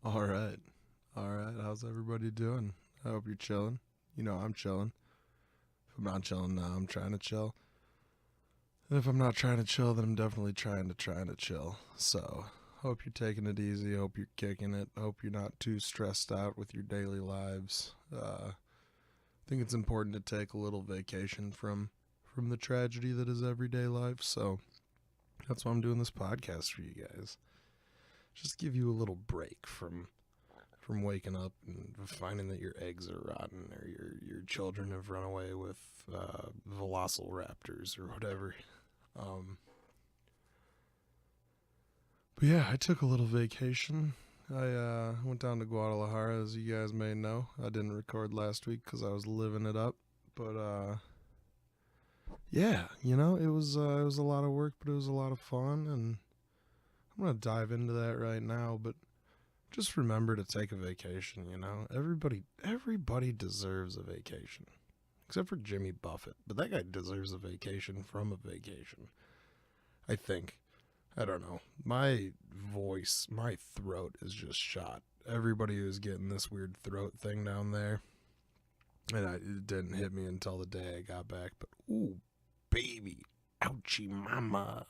All right. All right. How's everybody doing? I hope you're chilling. I'm chilling. If I'm not chilling now, I'm trying to chill. And if I'm not trying to chill, then I'm definitely trying to chill. So, hope you're taking it easy. Hope you're kicking it. Hope you're not too stressed out with your daily lives. I think it's important to take a little vacation from the tragedy that is everyday life. So, that's why I'm doing this podcast for you guys. Just give you a little break from waking up and finding that your eggs are rotten or your children have run away with velociraptors or whatever. Um, but yeah, I took a little vacation. I went down to Guadalajara, as you guys may know. I didn't record last week because I was living it up, but yeah, it was a lot of work, but it was a lot of fun, and I'm gonna dive into that right now. But just remember to take a vacation, Everybody deserves a vacation. Except for Jimmy Buffett. But that guy deserves a vacation from a vacation. I think. I don't know. My voice, my throat is just shot. Everybody was getting this weird throat thing down there. And it didn't hit me until the day I got back. But, ooh, baby. Ouchie mama.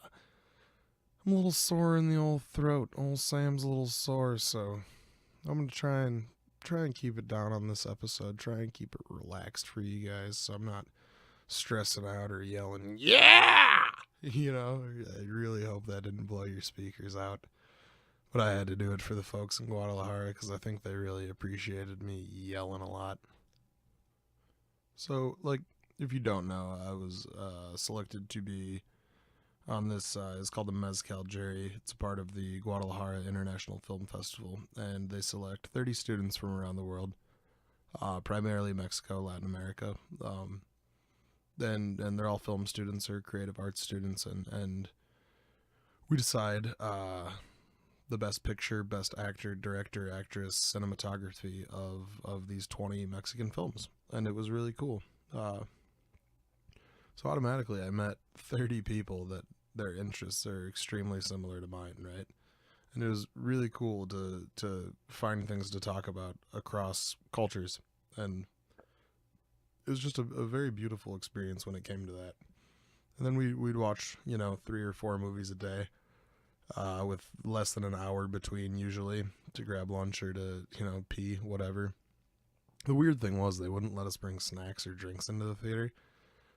I'm a little sore in the old throat. Old Sam's a little sore, so I'm gonna try and keep it down on this episode. Try and keep it relaxed for you guys, so I'm not stressing out or yelling, "Yeah!" I really hope that didn't blow your speakers out. But I had to do it for the folks in Guadalajara because I think they really appreciated me yelling a lot. So, if you don't know, I was selected to be on this. It's called the Mezcal Jury. It's a part of the Guadalajara International Film Festival, and they select 30 students from around the world, primarily Mexico, Latin America. And they're all film students or creative arts students, and we decide the best picture, best actor, director, actress, cinematography of these 20 Mexican films, and it was really cool. So automatically I met 30 people that their interests are extremely similar to mine, right? And it was really cool to find things to talk about across cultures. And it was just a very beautiful experience when it came to that. And then we'd watch, 3 or 4 movies a day, with less than an hour between usually to grab lunch or to, pee, whatever. The weird thing was they wouldn't let us bring snacks or drinks into the theater.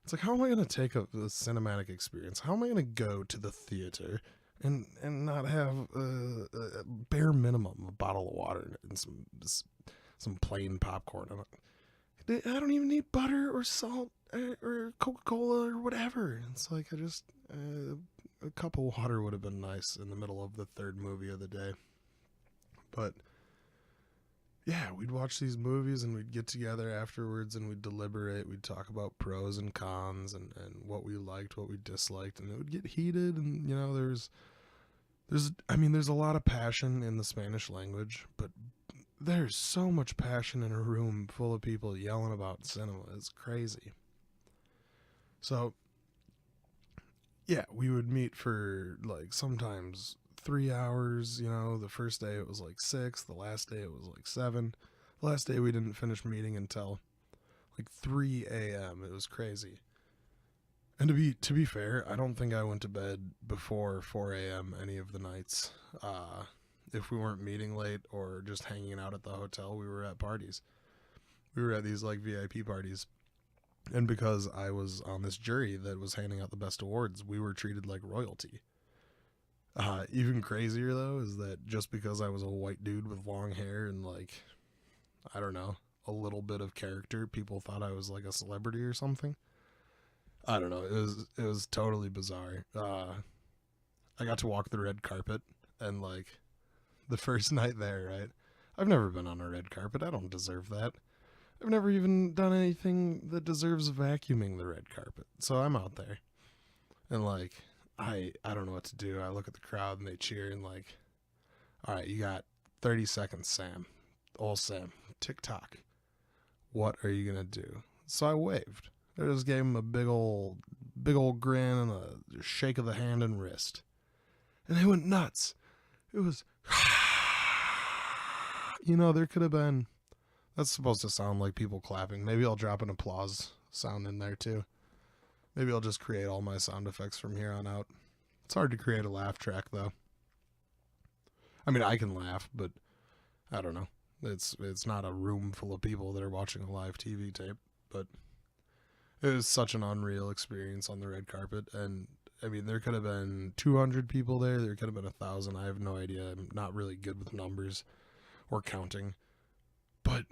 It's like, how am I going to take a cinematic experience? How am I going to go to the theater and not have a bare minimum a bottle of water and some plain popcorn? I don't even need butter or salt or Coca-Cola or whatever. It's like a cup of water would have been nice in the middle of the third movie of the day. But yeah, we'd watch these movies and we'd get together afterwards and we'd deliberate. We'd talk about pros and cons and what we liked, what we disliked, and it would get heated. And there's a lot of passion in the Spanish language, but there's so much passion in a room full of people yelling about cinema. It's crazy. So yeah, we would meet for sometimes 3 hours. The first day it was 6, the last day it was 7. The last day we didn't finish meeting until 3 a.m. It was crazy. And to be fair, I don't think I went to bed before 4 a.m. any of the nights. If we weren't meeting late or just hanging out at the hotel, we were at parties. We were at these VIP parties. And because I was on this jury that was handing out the best awards, we were treated like royalty. Even crazier, though, is that just because I was a white dude with long hair and, I don't know, a little bit of character, people thought I was, a celebrity or something. I don't know. It was totally bizarre. I got to walk the red carpet, and, the first night there, right? I've never been on a red carpet. I don't deserve that. I've never even done anything that deserves vacuuming the red carpet. So I'm out there. And, I don't know what to do. I look at the crowd and they cheer and all right, you got 30 seconds, Sam. Old Sam. Tick-tock. What are you going to do? So I waved. I just gave him a big old grin and a shake of the hand and wrist. And they went nuts. It was there could have been. That's supposed to sound like people clapping. Maybe I'll drop an applause sound in there too. Maybe I'll just create all my sound effects from here on out. It's hard to create a laugh track though. I mean, I can laugh, but I don't know. It's not a room full of people that are watching a live TV tape, but it was such an unreal experience on the red carpet. And I mean, there could have been 200 people there. There could have been 1,000. I have no idea. I'm not really good with numbers or counting, but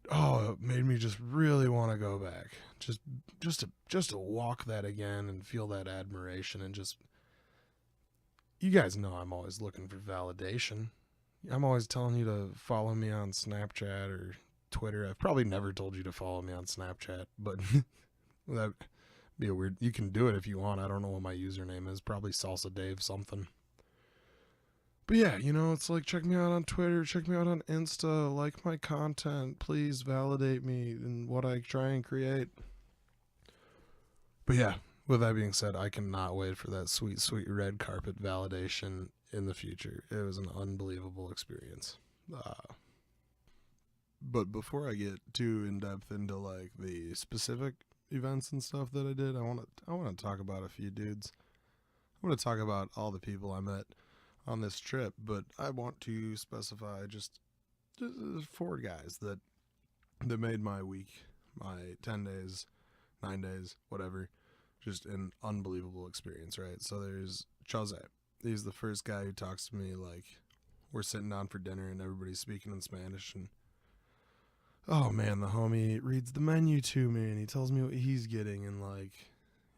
it made me just really want to go back. Just to walk that again and feel that admiration and just. You guys know I'm always looking for validation. I'm always telling you to follow me on Snapchat or Twitter. I've probably never told you to follow me on Snapchat, but that'd be a weird. You can do it if you want. I don't know what my username is. Probably Salsa Dave something. But yeah, it's like check me out on Twitter, check me out on Insta, like my content, please validate me in what I try and create. But yeah, with that being said, I cannot wait for that sweet, sweet red carpet validation in the future. It was an unbelievable experience. But before I get too in depth into like the specific events and stuff that I did, I want to talk about a few dudes. I want to talk about all the people I met on this trip, but I want to specify just 4 guys that made my week, my 10 days, 9 days, whatever, just an unbelievable experience, right? So there's Chose. He's the first guy who talks to me like we're sitting down for dinner and everybody's speaking in Spanish, and oh man, the homie reads the menu to me and he tells me what he's getting, and like,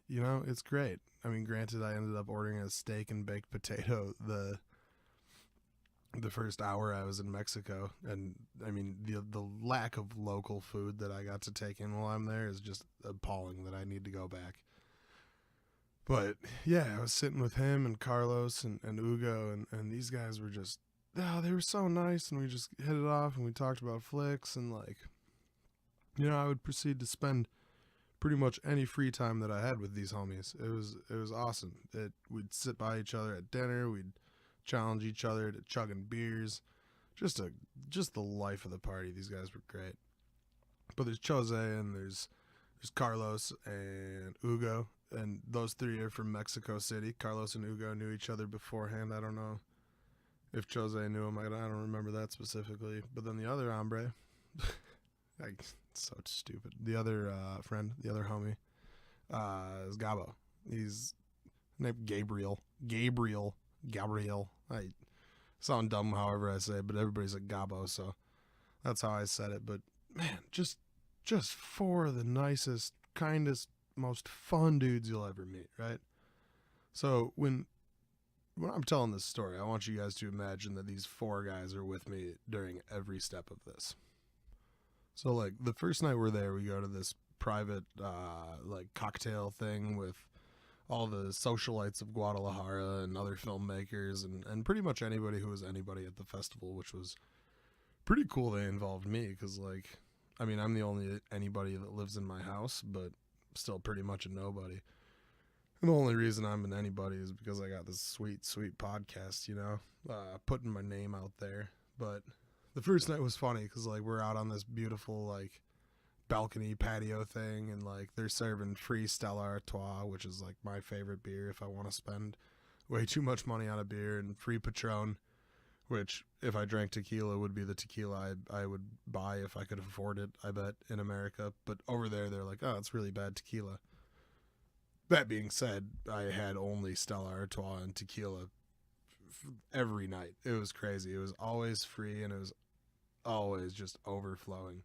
it's great. I mean, granted, I ended up ordering a steak and baked potato the first hour I was in Mexico, and I mean the lack of local food that I got to take in while I'm there is just appalling that I need to go back. But yeah, I was sitting with him and Carlos and Ugo, and these guys were just, they were so nice, and we just hit it off and we talked about flicks, and like, I would proceed to spend pretty much any free time that I had with these homies. It was awesome. We'd sit by each other at dinner, we'd challenge each other to chugging beers, just the life of the party. These guys were great. But there's Chose and there's Carlos and Ugo, and those 3 are from Mexico City. Carlos and Ugo knew each other beforehand. I don't know if Chose knew him. I don't remember that specifically. But then the other hombre, so stupid. The other friend, the other homie, is Gabo. He's named Gabriel. I sound dumb however I say it, but everybody's like Gabo, so that's how I said it. But man, just 4 of the nicest, kindest, most fun dudes you'll ever meet, right? So when I'm telling this story, I want you guys to imagine that these 4 guys are with me during every step of this. So like the first night we're there, we go to this private like cocktail thing with all the socialites of Guadalajara and other filmmakers and pretty much anybody who was anybody at the festival, which was pretty cool. They involved me because, like, I mean, I'm the only anybody that lives in my house, but still pretty much a nobody. And the only reason I'm an anybody is because I got this sweet, sweet podcast, putting my name out there. But the first night was funny because, like, we're out on this beautiful, like, balcony patio thing, and like they're serving free Stella Artois, which is like my favorite beer if I want to spend way too much money on a beer, and free Patron, which if I drank tequila would be the tequila I would buy if I could afford it, I bet, in America. But over there they're like, oh, it's really bad tequila. That being said, I had only Stella Artois and tequila every night. It was crazy. It was always free and it was always just overflowing.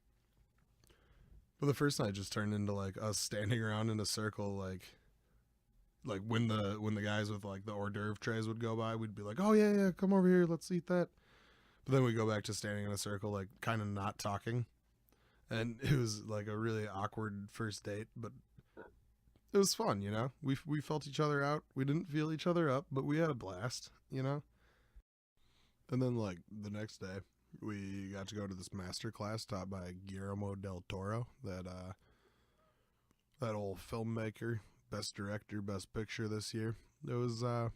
But the first night just turned into like us standing around in a circle, like when the guys with like the hors d'oeuvre trays would go by, we'd be like, oh yeah, come over here, let's eat that. But then we go back to standing in a circle, like kind of not talking, and it was like a really awkward first date, but it was fun, We felt each other out, we didn't feel each other up, but we had a blast, And then like the next day, we got to go to this master class taught by Guillermo del Toro, that old filmmaker, best director, best picture this year. It was a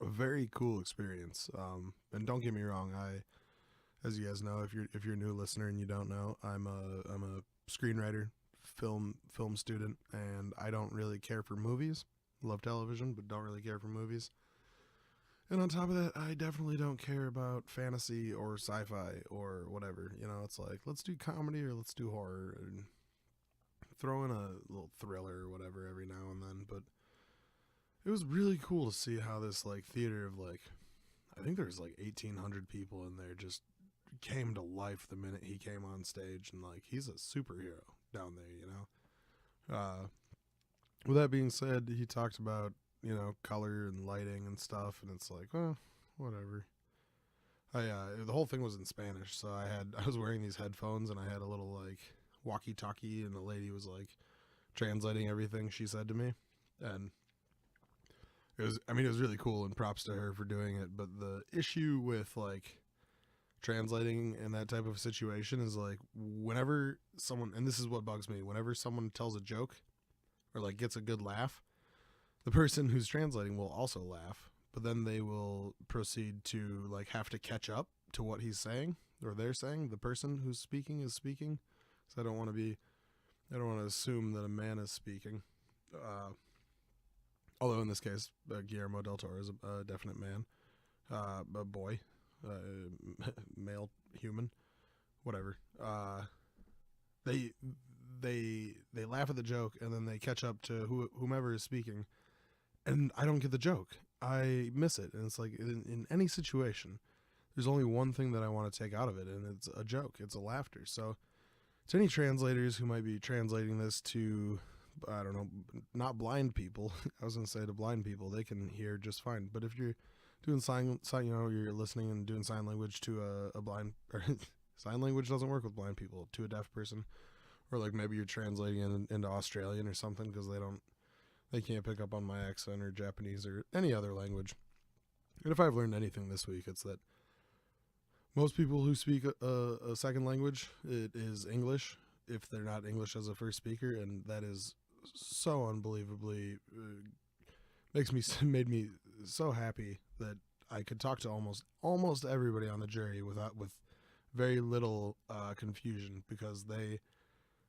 very cool experience. And don't get me wrong, As you guys know, if you're a new listener and you don't know, I'm a screenwriter, film student, and I don't really care for movies. Love television, but don't really care for movies. And on top of that, I definitely don't care about fantasy or sci-fi or whatever. It's like, let's do comedy or let's do horror, and throw in a little thriller or whatever every now and then. But it was really cool to see how this like theater of like, I think there's like 1,800 people in there, just came to life the minute he came on stage, and like he's a superhero down there. With that being said, he talked about color and lighting and stuff, and it's like, well, whatever. The whole thing was in Spanish, so I was wearing these headphones, and I had a little like walkie-talkie, and the lady was like translating everything she said to me, and it was really cool, and props to her for doing it. But the issue with like translating in that type of situation is like, whenever someone, and this is what bugs me, whenever someone tells a joke or like gets a good laugh, the person who's translating will also laugh, but then they will proceed to like have to catch up to what he's saying or they're saying. The person who's speaking is speaking. So I don't want to assume that a man is speaking. Although in this case, Guillermo del Toro is a definite man, a boy, male, human, whatever. They laugh at the joke, and then they catch up to whomever is speaking, and I don't get the joke. I miss it, and it's like in any situation, there's only one thing that I want to take out of it, and it's a joke. It's a laughter. So to any translators who might be translating this to, I don't know, not blind people. I was going to say to blind people, they can hear just fine. But if you're doing sign, you're listening and doing sign language to a blind, or sign language doesn't work with blind people, to a deaf person, or like maybe you're translating into Australian or something because they can't pick up on my accent, or Japanese or any other language. And if I've learned anything this week, it's that most people who speak a second language, it is English, if they're not English as a first speaker, and that is so unbelievably made me so happy that I could talk to almost everybody on the jury with very little confusion, because they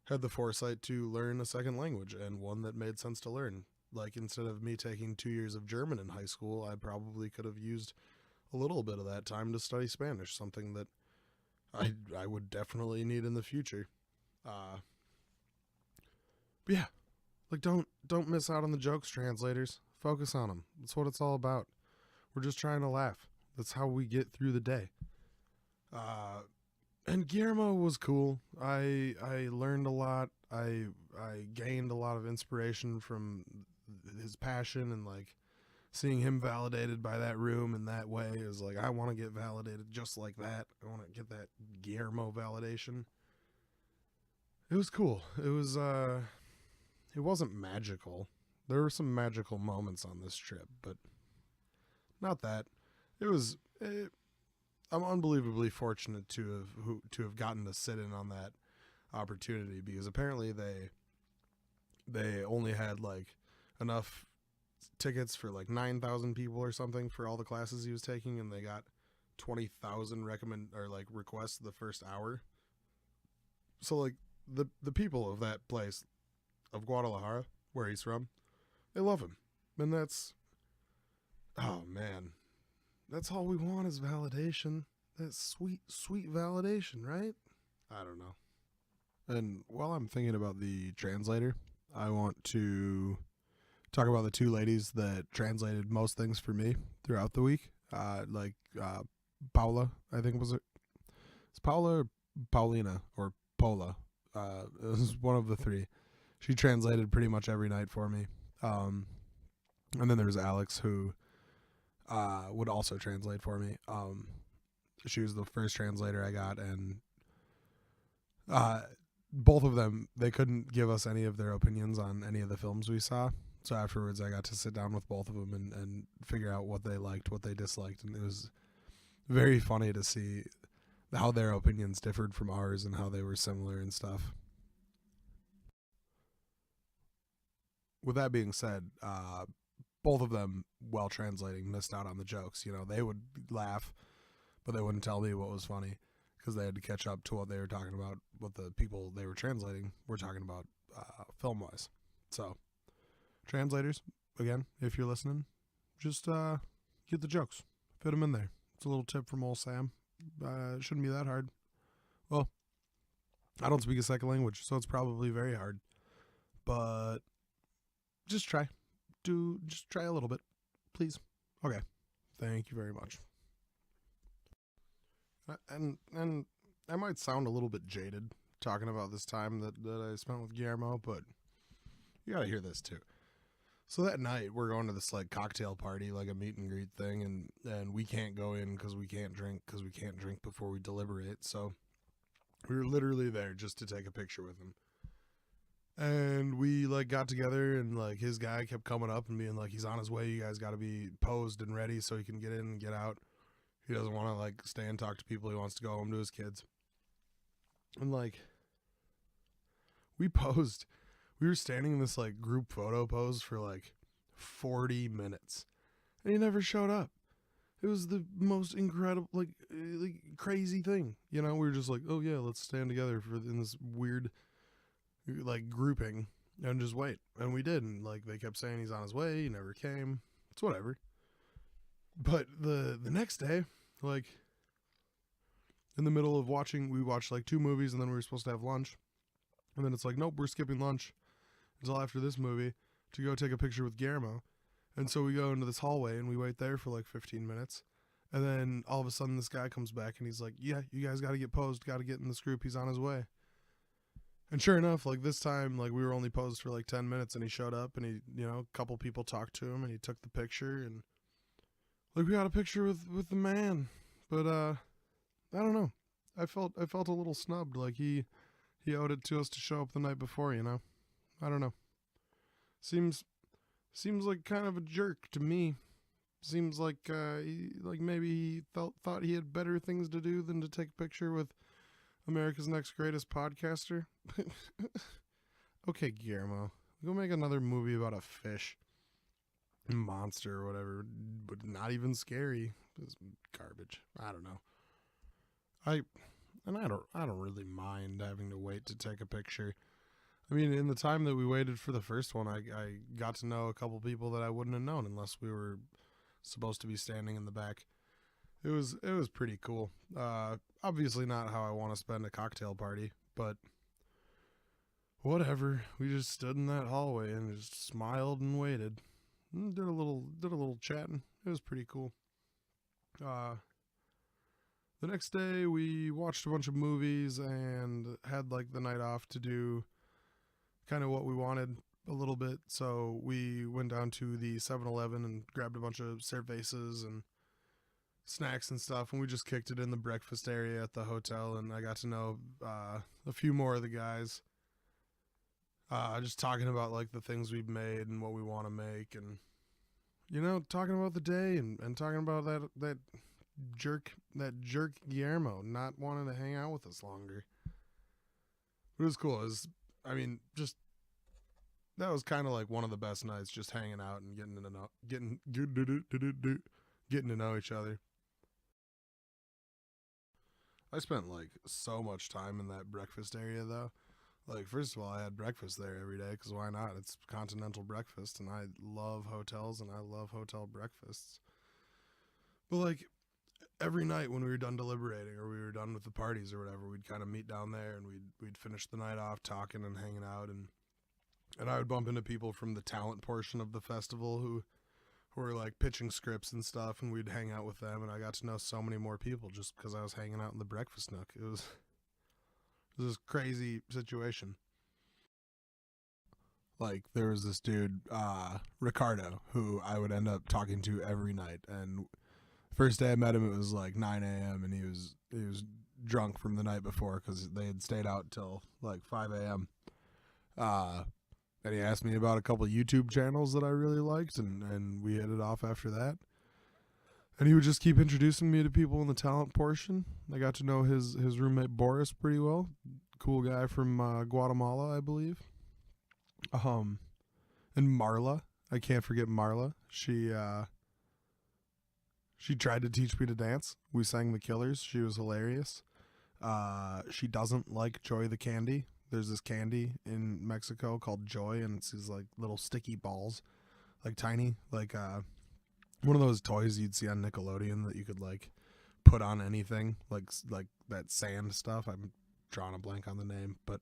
had the foresight to learn a second language, and one that made sense to learn. Like, instead of me taking 2 years of German in high school, I probably could have used a little bit of that time to study Spanish, something that I would definitely need in the future. But yeah, like don't miss out on the jokes, translators. Focus on them. That's what it's all about. We're just trying to laugh. That's how we get through the day. And Guillermo was cool. I learned a lot. I gained a lot of inspiration from his passion, and like seeing him validated by that room in that way is like, I want to get validated just like that. I want to get that Guillermo validation. It was cool. It wasn't magical. There were some magical moments on this trip, but not that. I'm unbelievably fortunate to have gotten to sit in on that opportunity, because apparently they only had like enough tickets for like 9,000 people or something for all the classes he was taking, and they got 20,000 requests the first hour. So like the people of that place, of Guadalajara, where he's from, they love him. And that's, oh man, that's all we want is validation. That's sweet validation, right? I don't know. And while I'm thinking about the translator, I want to talk about the two ladies that translated most things for me throughout the week. Paula, I think was it? It's Paula or Paulina or Pola. It was one of the three. She translated pretty much every night for me. And then there was Alex, who would also translate for me. She was the first translator I got, and both of them, they couldn't give us any of their opinions on any of the films we saw. So afterwards, I got to sit down with both of them and figure out what they liked, what they disliked, and it was very funny to see how their opinions differed from ours and how they were similar and stuff. With that being said, both of them, while translating, missed out on the jokes. They would laugh, but they wouldn't tell me what was funny. because they had to catch up to what they were talking about, what the people they were translating were talking about film-wise. So, translators, again, if you're listening, just get the jokes. Fit them in there. It's a little tip from old Sam. It shouldn't be that hard. Well, I don't speak a second language, so it's probably very hard. But just try. Just try a little bit, please. Okay. Thank you very much. And I might sound a little bit jaded talking about this time that I spent with Guillermo, but you gotta hear this too. So that night we're going to this like cocktail party, like a meet and greet thing, and we can't go in because we can't drink before we deliberate. So we were literally there just to take a picture with him. And we like got together, and like his guy kept coming up and being like, he's on his way, you guys got to be posed and ready so he can get in and get out. He doesn't want to like stay and talk to people. He wants to go home to his kids. And like we posed. We were standing in this like group photo pose for like 40 minutes. And he never showed up. It was the most incredible, like crazy thing. You know, we were just like, oh yeah, let's stand together in this weird like grouping and just wait. And we did. And like they kept saying he's on his way. He never came. It's whatever. But the next day, like in the middle of we watched like 2 movies, and then we were supposed to have lunch. And then it's like, nope, we're skipping lunch until after this movie to go take a picture with Guillermo. And so we go into this hallway and we wait there for like 15 minutes. And then all of a sudden this guy comes back and he's like, yeah, you guys got to get posed, got to get in this group. He's on his way. And sure enough, like this time, like we were only posed for like 10 minutes and he showed up and he, you know, a couple people talked to him and he took the picture and like we got a picture with the man. But I don't know. I felt a little snubbed. Like he owed it to us to show up the night before, you know? I don't know. Seems like kind of a jerk to me. Seems like maybe he thought he had better things to do than to take a picture with America's Next Greatest Podcaster. Okay, Guillermo, go make another movie about a fish monster or whatever, but not even scary. It's garbage. I don't know. I don't really mind having to wait to take a picture. I mean, in the time that we waited for the first one, I got to know a couple people that I wouldn't have known unless we were supposed to be standing in the back. It was pretty cool. Obviously not how I want to spend a cocktail party, but whatever. We just stood in that hallway and just smiled and waited. Did a little chatting. It was pretty cool. The next day we watched a bunch of movies and had like the night off to do kind of what we wanted a little bit. So we went down to the 7-Eleven and grabbed a bunch of cervezas and snacks and stuff, and we just kicked it in the breakfast area at the hotel, and I got to know a few more of the guys. Just talking about like the things we've made and what we want to make, and you know, talking about the day and talking about that jerk Guillermo not wanting to hang out with us longer. It was cool. That was kind of like one of the best nights, just hanging out and getting to know each other. I spent like so much time in that breakfast area though. Like, first of all, I had breakfast there every day because why not? It's continental breakfast, and I love hotels and I love hotel breakfasts. But like every night when we were done deliberating or we were done with the parties or whatever, we'd kind of meet down there and we'd finish the night off talking and hanging out, and I would bump into people from the talent portion of the festival who were like pitching scripts and stuff, and we'd hang out with them, and I got to know so many more people just because I was hanging out in the breakfast nook. It was this crazy situation. Like, there was this dude, Ricardo, who I would end up talking to every night, and first day I met him, it was like 9 a.m. and he was drunk from the night before because they had stayed out till like 5 a.m. And he asked me about a couple of YouTube channels that I really liked, and we hit it off after that. And he would just keep introducing me to people in the talent portion. I got to know his roommate Boris pretty well. Cool guy from Guatemala, I believe. And Marla. I can't forget Marla. She tried to teach me to dance. We sang The Killers. She was hilarious. She doesn't like Joy the candy. There's this candy in Mexico called Joy, and it's these like little sticky balls, like tiny, like one of those toys you'd see on Nickelodeon that you could like put on anything, like that sand stuff. I'm drawing a blank on the name, but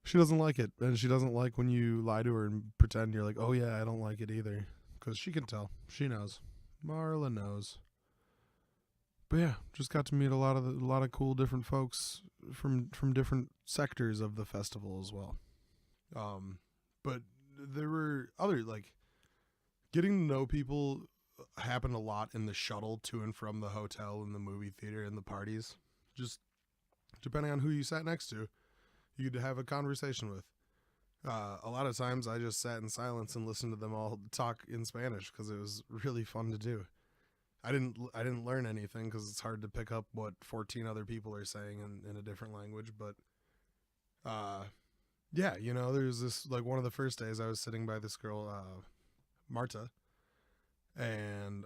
she doesn't like it, and she doesn't like when you lie to her and pretend you're like, oh yeah, I don't like it either, because she can tell. She knows. Marla knows. But yeah, just got to meet a lot of cool different folks from different sectors of the festival as well. But there were other like getting to know people happened a lot in the shuttle to and from the hotel and the movie theater and the parties. Just depending on who you sat next to, you could have a conversation with. A lot of times I just sat in silence and listened to them all talk in Spanish because it was really fun to do. I didn't learn anything because it's hard to pick up what 14 other people are saying in a different language. But yeah, there's this like one of the first days I was sitting by this girl, Marta, and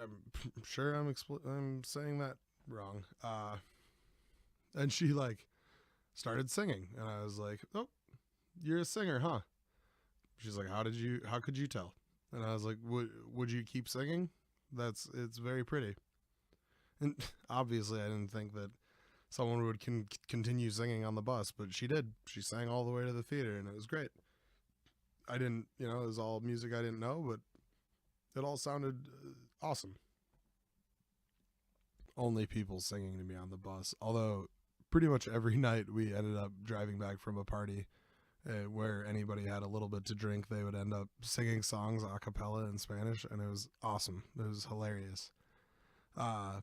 I'm sure I'm saying that wrong. And she like started singing, and I was like, "Oh, you're a singer, huh?" She's like, how could you tell?" And I was like, would you keep singing? It's very pretty. And obviously I didn't think that someone would continue singing on the bus, but she did. She sang all the way to the theater, and it was great. I didn't, it was all music I didn't know, but it all sounded awesome. Only people singing to me on the bus, although pretty much every night we ended up driving back from a party where anybody had a little bit to drink, they would end up singing songs a cappella in Spanish, and it was awesome. It was hilarious. One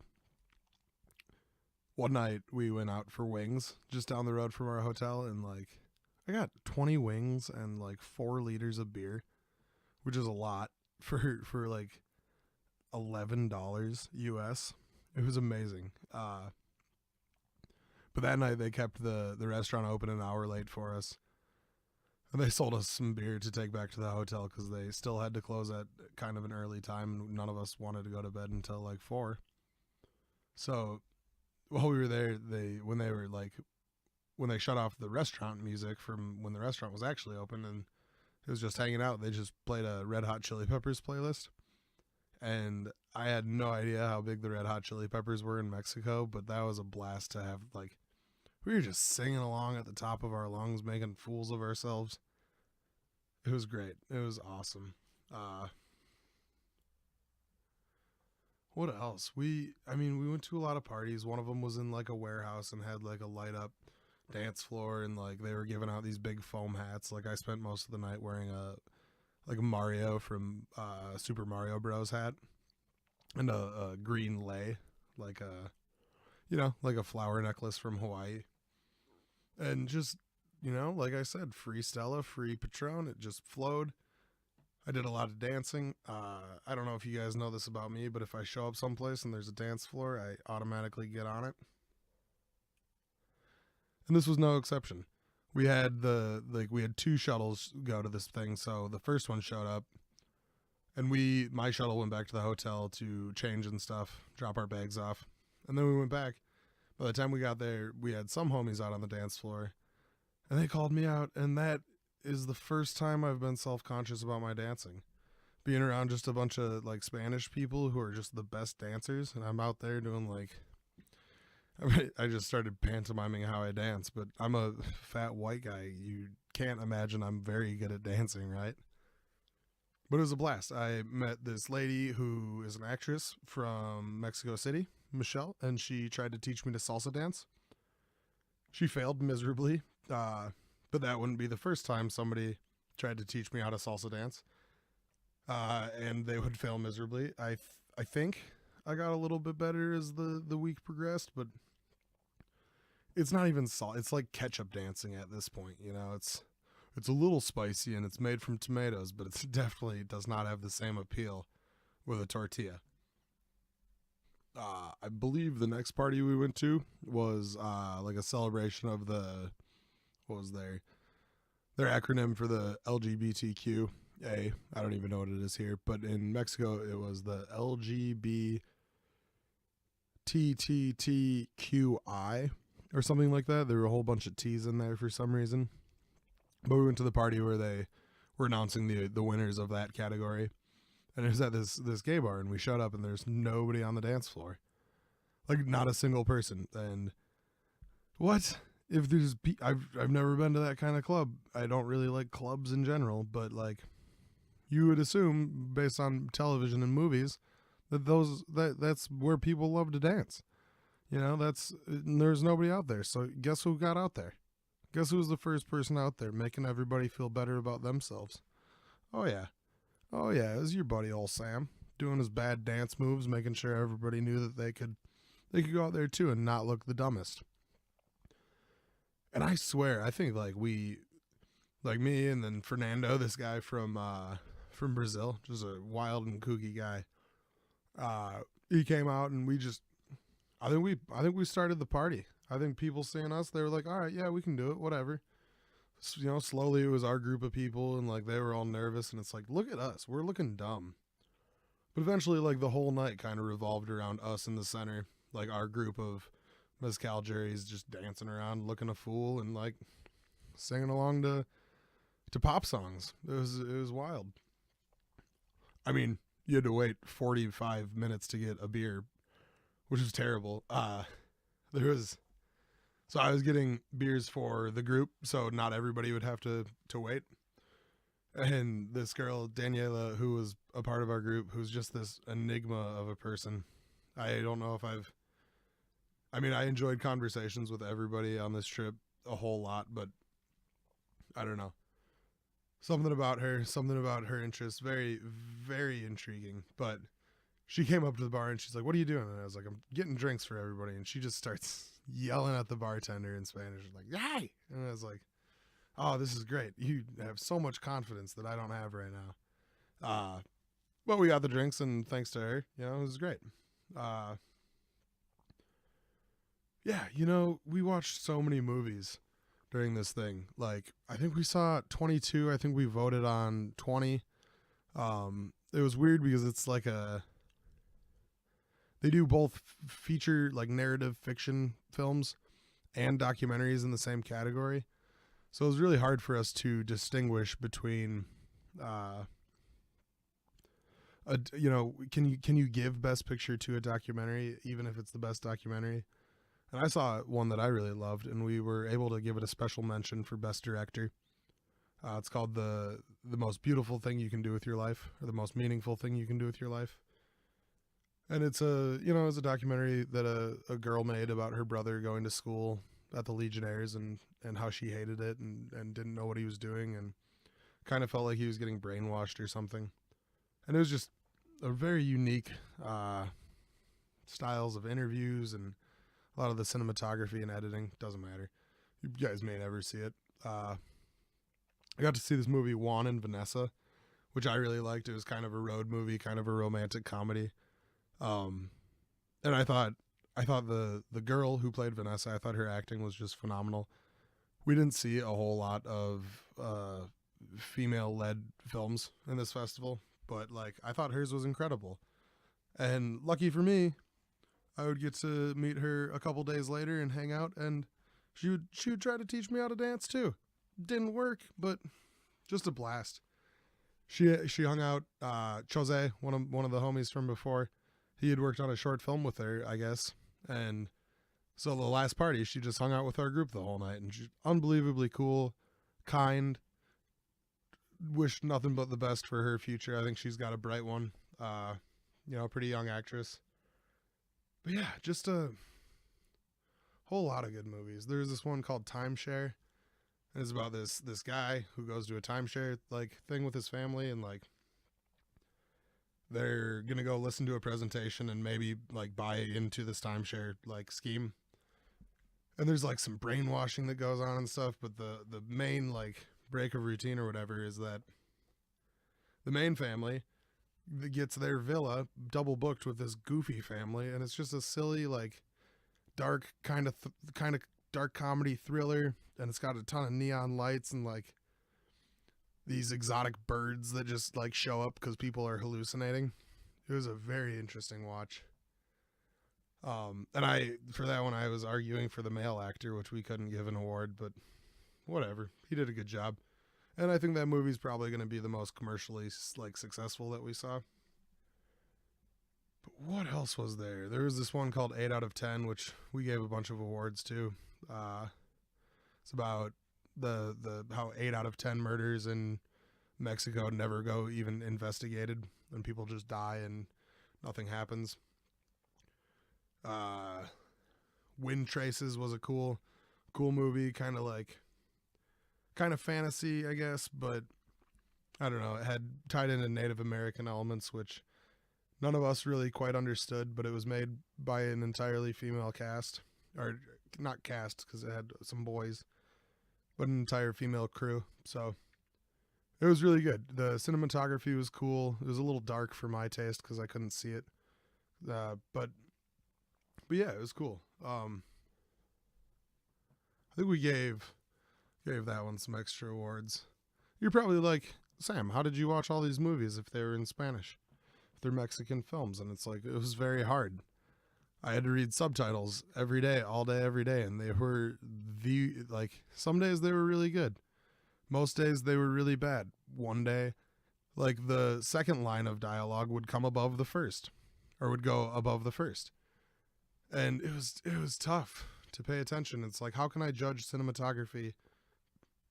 night we went out for wings just down the road from our hotel, and like I got 20 wings and like 4 liters of beer, which is a lot for like $11 US. It was amazing. But that night they kept the restaurant open an hour late for us. And they sold us some beer to take back to the hotel because they still had to close at kind of an early time. None of us wanted to go to bed until like 4. So while we were there, when they shut off the restaurant music from when the restaurant was actually open and it was just hanging out, they just played a Red Hot Chili Peppers playlist. And I had no idea how big the Red Hot Chili Peppers were in Mexico, but that was a blast to have. Like, we were just singing along at the top of our lungs, making fools of ourselves. It was great. It was awesome. What else? We went to a lot of parties. One of them was in like a warehouse and had like a light up dance floor, and like they were giving out these big foam hats. Like I spent most of the night wearing a Mario from Super Mario Bros. Hat and a green lei, like like a flower necklace from Hawaii. And just, like I said, free Stella, free Patron. It just flowed. I did a lot of dancing. I don't know if you guys know this about me, but if I show up someplace and there's a dance floor, I automatically get on it. And this was no exception. We had we had 2 shuttles go to this thing. So the first one showed up, and my shuttle went back to the hotel to change and stuff, drop our bags off. And then we went back. By the time we got there, we had some homies out on the dance floor, and they called me out. And that is the first time I've been self-conscious about my dancing. Being around just a bunch of like Spanish people who are just the best dancers, and I'm out there doing like, I just started pantomiming how I dance, but I'm a fat white guy. You can't imagine I'm very good at dancing, right? But it was a blast. I met this lady who is an actress from Mexico City, Michelle, and she tried to teach me to salsa dance. She failed miserably, but that wouldn't be the first time somebody tried to teach me how to salsa dance, and they would fail miserably. I think I got a little bit better as the week progressed, but it's not even salt. It's like ketchup dancing at this point. It's a little spicy and it's made from tomatoes, but it definitely does not have the same appeal with a tortilla. I believe the next party we went to was like a celebration of what was their acronym for the LGBTQA. I don't even know what it is here, but in Mexico it was the LGBTQI, or something like that. There were a whole bunch of T's in there for some reason. But we went to the party where they were announcing the winners of that category. And it was at this gay bar, and we showed up, and there's nobody on the dance floor. Like, not a single person. And what? If there's... I've never been to that kind of club. I don't really like clubs in general, but, like, you would assume, based on television and movies, that's where people love to dance. You know, there's nobody out there. So guess who got out there? Guess who was the first person out there making everybody feel better about themselves? Oh yeah, it was your buddy old Sam doing his bad dance moves, making sure everybody knew that they could go out there too and not look the dumbest. And I swear, I think like me and then Fernando, this guy from Brazil, just a wild and kooky guy. He came out and I think we started the party. I think people seeing us, they were like, all right, yeah, we can do it, whatever. So, you know, slowly it was our group of people, and like they were all nervous, and it's like, look at us, we're looking dumb. But eventually, like, the whole night kind of revolved around us in the center, like our group of mezcal juries just dancing around, looking a fool, and like singing along to pop songs. It was wild. I mean, you had to wait 45 minutes to get a beer, which is terrible. So I was getting beers for the group, so not everybody would have to wait. And this girl, Daniela, who was a part of our group, who's just this enigma of a person. I don't know if I enjoyed conversations with everybody on this trip a whole lot, but I don't know. Something about her interests, very, very intriguing. But she came up to the bar and she's like, what are you doing? And I was like, I'm getting drinks for everybody. And she just starts yelling at the bartender in Spanish. She's like, yay! And I was like, oh, this is great. You have so much confidence that I don't have right now. But we got the drinks, and thanks to her, you know, it was great. Yeah, you know, we watched so many movies during this thing. Like, I think we saw 22. I think we voted on 20. It was weird because it's like they do both feature, like, narrative fiction films and documentaries in the same category. So it was really hard for us to distinguish between, can you give Best Picture to a documentary, even if it's the best documentary? And I saw one that I really loved, and we were able to give it a special mention for Best Director. It's called the Most Beautiful Thing You Can Do With Your Life, or The Most Meaningful Thing You Can Do With Your Life. And it's a documentary that a girl made about her brother going to school at the Legionnaires and how she hated it and didn't know what he was doing and kind of felt like he was getting brainwashed or something. And it was just a very unique styles of interviews and a lot of the cinematography and editing. Doesn't matter. You guys may never see it. I got to see this movie Juan and Vanessa, which I really liked. It was kind of a road movie, kind of a romantic comedy. And I thought the girl who played Vanessa, I thought her acting was just phenomenal. We didn't see a whole lot of female-led films in this festival, but like I thought hers was incredible. And lucky for me, I would get to meet her a couple days later and hang out, and she would try to teach me how to dance too. Didn't work, but just a blast. She hung out. Jose, one of the homies from before, he had worked on a short film with her, I guess. And so the last party, she just hung out with our group the whole night, and she's unbelievably cool, kind. Wish nothing but the best for her future. I think she's got a bright one. Pretty young actress. But yeah, just a whole lot of good movies. There's this one called Timeshare. And it's about this guy who goes to a timeshare like thing with his family, and like they're gonna go listen to a presentation and maybe like buy into this timeshare like scheme. And there's like some brainwashing that goes on and stuff, but the main like break of routine or whatever is that the main family gets their villa double booked with this goofy family, and it's just a silly like dark kind of dark comedy thriller, and it's got a ton of neon lights and like these exotic birds that just like show up because people are hallucinating. It was a very interesting watch. And for that one, I was arguing for the male actor, which we couldn't give an award, but whatever. He did a good job. And I think that movie's probably going to be the most commercially like successful that we saw. But what else was there? There was this one called 8 out of 10, which we gave a bunch of awards to. It's about the how 8 out of 10 murders in Mexico never go even investigated, and people just die and nothing happens. Wind Traces was a cool movie, kind of fantasy, I guess, but I don't know. It had tied into Native American elements, which none of us really quite understood, but it was made by an entirely female cast, or not cast because it had some boys, but an entire female crew. So it was really good. The cinematography was cool. It was a little dark for my taste because I couldn't see it. But yeah, it was cool. I think we gave that one some extra awards. You're probably like, Sam, how did you watch all these movies if they were in Spanish? If they're Mexican films? And it's like, it was very hard. I had to read subtitles every day, all day, every day. And they were some days they were really good. Most days they were really bad. One day, like the second line of dialogue would come above the first, or would go above the first. And it was tough to pay attention. It's like, how can I judge cinematography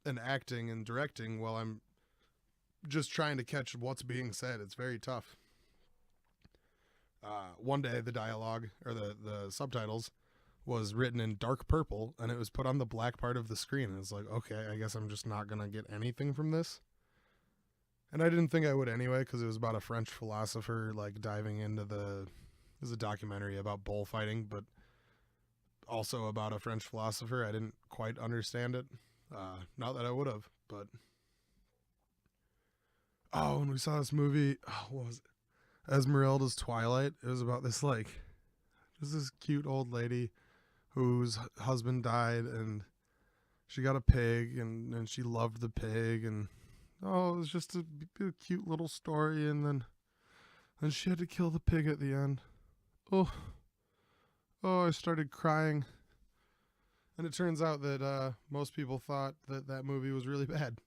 and acting and directing while I'm just trying to catch what's being said? It's very tough. One day the dialogue or the subtitles was written in dark purple and it was put on the black part of the screen. And it's like, okay, I guess I'm just not going to get anything from this. And I didn't think I would anyway, because it was about a French philosopher like diving into it was a documentary about bullfighting, but also about a French philosopher. I didn't quite understand it. Not that I would have, but when we saw this movie, what was it? Esmeralda's Twilight. It was about this this cute old lady whose husband died, and she got a pig, and she loved the pig, and it was just a cute little story, and then she had to kill the pig at the end. I started crying. And it turns out that most people thought that movie was really bad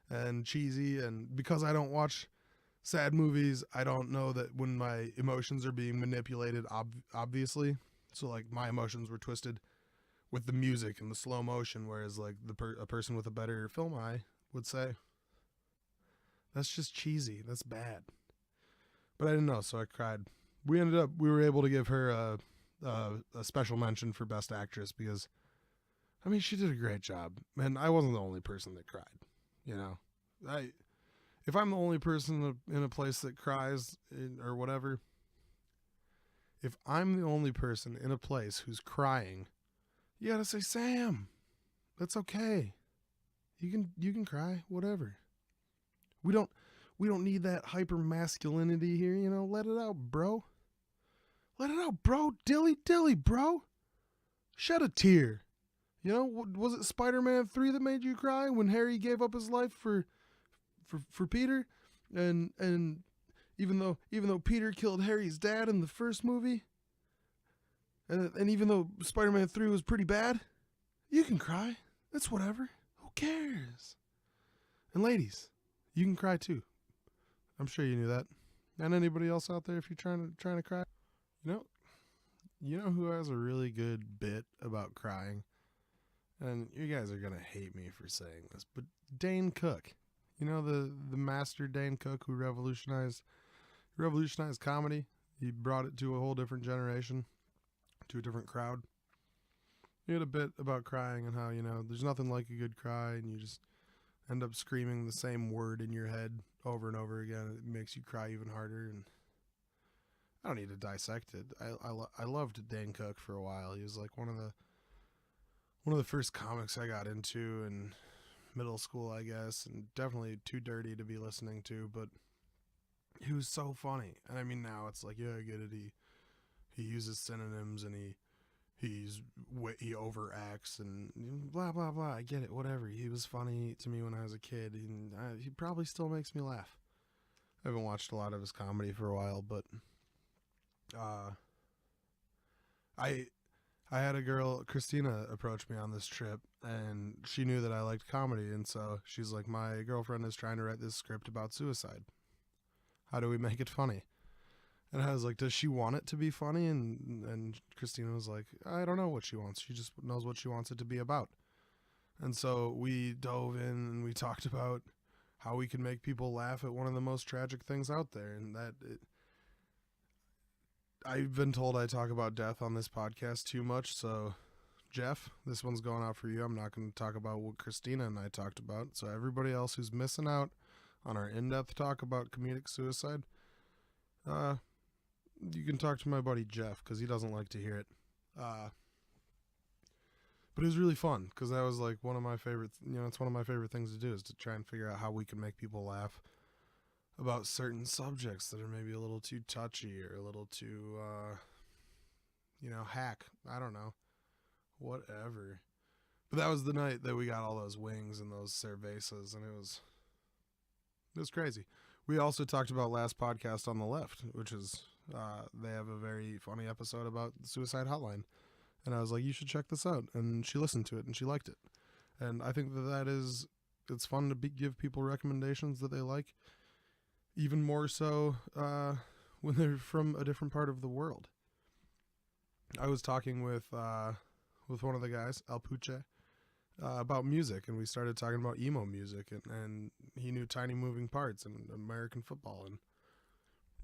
and cheesy. And because I don't watch sad movies, I don't know that when my emotions are being manipulated, obviously. So, like, my emotions were twisted with the music and the slow motion, whereas, like, a person with a better film eye would say, that's just cheesy. That's bad. But I didn't know, so I cried. We were able to give her a special mention for Best Actress because, I mean, she did a great job. And I wasn't the only person that cried, you know. If I'm the only person in a place that cries or whatever, if I'm the only person in a place who's crying, you gotta say, Sam, that's okay. You can cry, whatever. We don't need that hyper masculinity here, you know. Let it out, bro. Let it out, bro. Dilly, bro. Shed a tear. You know, was it Spider-Man 3 that made you cry when Harry gave up his life for Peter? And even though Peter killed Harry's dad in the first movie, and even though Spider-Man 3 was pretty bad, you can cry. That's whatever. Who cares? And ladies, you can cry too. I'm sure you knew that. And anybody else out there, if you're trying to cry, you know who has a really good bit about crying? And you guys are gonna hate me for saying this, but Dane Cook, you know, the master Dane Cook who revolutionized comedy. He brought it to a whole different generation, to a different crowd. He had a bit about crying and how, you know, there's nothing like a good cry, and you just end up screaming the same word in your head over and over again. It makes you cry even harder, and I don't need to dissect it. I loved Dane Cook for a while. He was like one of the first comics I got into in middle school, I guess, and definitely too dirty to be listening to, but he was so funny. And I mean, now it's like, yeah, I get it. He uses synonyms and he overacts and blah blah blah. I get it. Whatever. He was funny to me when I was a kid, and he probably still makes me laugh. I haven't watched a lot of his comedy for a while, but I I had a girl, Christina, approach me on this trip, and she knew that I liked comedy, and so she's like, "My girlfriend is trying to write this script about suicide. How do we make it funny?" And I was like, "Does she want it to be funny?" And Christina was like, "I don't know what she wants. She just knows what she wants it to be about." And so we dove in and we talked about how we can make people laugh at one of the most tragic things out there, and I've been told I talk about death on this podcast too much, so Jeff, this one's going out for you. I'm not going to talk about what Christina and I talked about. So everybody else who's missing out on our in-depth talk about comedic suicide, you can talk to my buddy Jeff because he doesn't like to hear it. But it was really fun because that was like one of my favorite. It's one of my favorite things to do is to try and figure out how we can make people laugh about certain subjects that are maybe a little too touchy or a little too, hack. I don't know. Whatever. But that was the night that we got all those wings and those cervezas, and it was crazy. We also talked about last podcast on the left, which is they have a very funny episode about the suicide hotline, and I was like, you should check this out, and she listened to it and she liked it, and I think it's fun to give people recommendations that they like, even more so when they're from a different part of the world. I was talking with one of the guys, El Puche, about music, and we started talking about emo music, and he knew Tiny Moving Parts and American football, and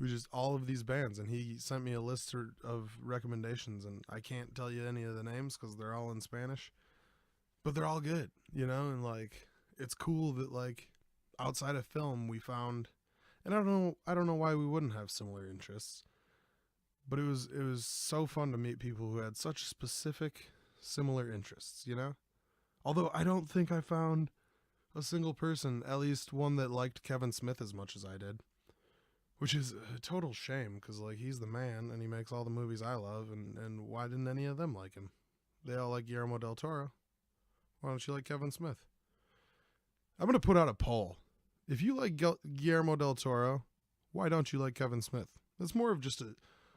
we just all of these bands, and he sent me a list of recommendations, and I can't tell you any of the names because they're all in Spanish, but they're all good, and like it's cool that like outside of film we found, and I don't know why we wouldn't have similar interests, but it was so fun to meet people who had such specific similar interests, Although I don't think I found a single person, at least one that liked Kevin Smith as much as I did, which is a total shame because like he's the man and he makes all the movies I love, and why didn't any of them like him? They all like Guillermo del Toro. Why don't you like Kevin Smith? I'm going to put out a poll. If you like Guillermo del Toro, why don't you like Kevin Smith? That's more of just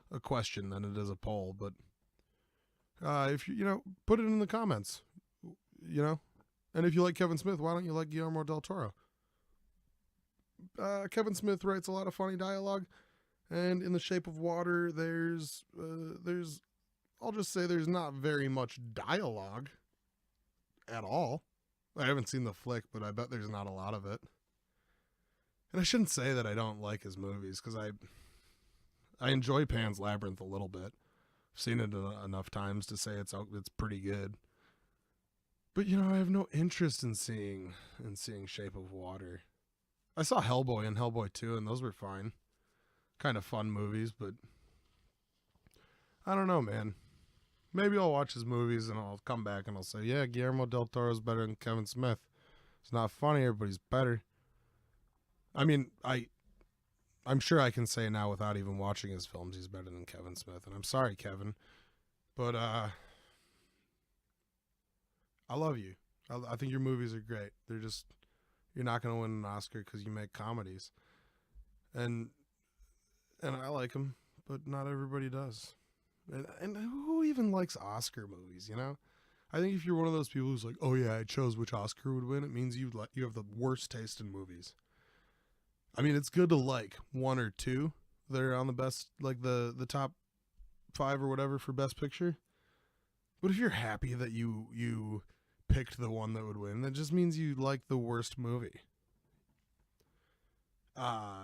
a question than it is a poll, but if you put it in the comments. And if you like Kevin Smith, why don't you like Guillermo del Toro? Kevin Smith writes a lot of funny dialogue, and in The Shape of Water, there's I'll just say there's not very much dialogue at all. I haven't seen the flick, but I bet there's not a lot of it. And I shouldn't say that I don't like his movies, because I enjoy Pan's Labyrinth a little bit. I've seen it enough times to say it's pretty good. But I have no interest in seeing Shape of Water. I saw Hellboy and Hellboy 2, and those were fine. Kind of fun movies, but I don't know, man. Maybe I'll watch his movies and I'll come back and I'll say, yeah, Guillermo del Toro's better than Kevin Smith. He's not funnier, but he's better. I mean, I'm sure I can say now without even watching his films he's better than Kevin Smith, and I'm sorry, Kevin, but I love you. I think your movies are great. You're not going to win an Oscar because you make comedies. And I like them, but not everybody does. And who even likes Oscar movies, I think if you're one of those people who's like, oh yeah, I chose which Oscar would win, it means you have the worst taste in movies. I mean, it's good to like one or two that are on the best, like the top 5 or whatever for Best Picture. But if you're happy that you picked the one that would win, that just means you like the worst movie.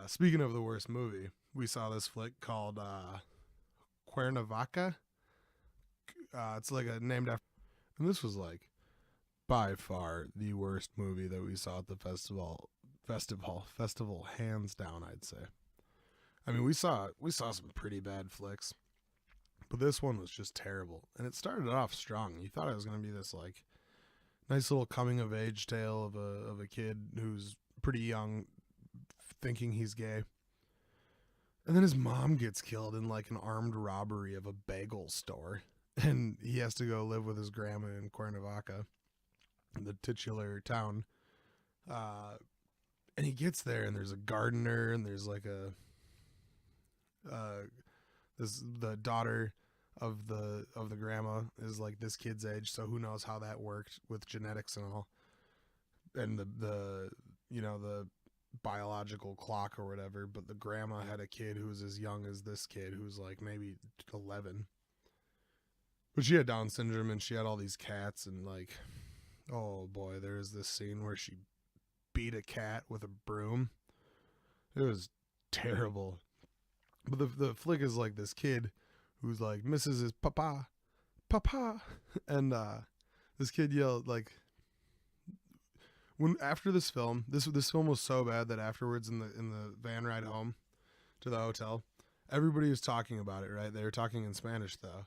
Speaking of the worst movie, we saw this flick called Cuernavaca. It's like named after, and this was like by far the worst movie that we saw at the festival, hands down, I'd say. I mean, we saw some pretty bad flicks, but this one was just terrible, and it started off strong. You thought it was going to be this like nice little coming of age tale of a kid who's pretty young, thinking he's gay, and then his mom gets killed in like an armed robbery of a bagel store, and he has to go live with his grandma in Cuernavaca, the titular town. And he gets there, and there's a gardener, and there's like the daughter of the grandma is like this kid's age, so who knows how that worked with genetics and all, and the the biological clock or whatever. But the grandma had a kid who was as young as this kid, who's like maybe 11, but she had Down syndrome and she had all these cats, and like, oh boy, there's this scene where she beat a cat with a broom. It was terrible. But the flick is like this kid who's like, Mrs. is papa, papa, and this kid yelled like, when after this film, this film was so bad that afterwards in the van ride home to the hotel, everybody was talking about it. Right, they were talking in Spanish though,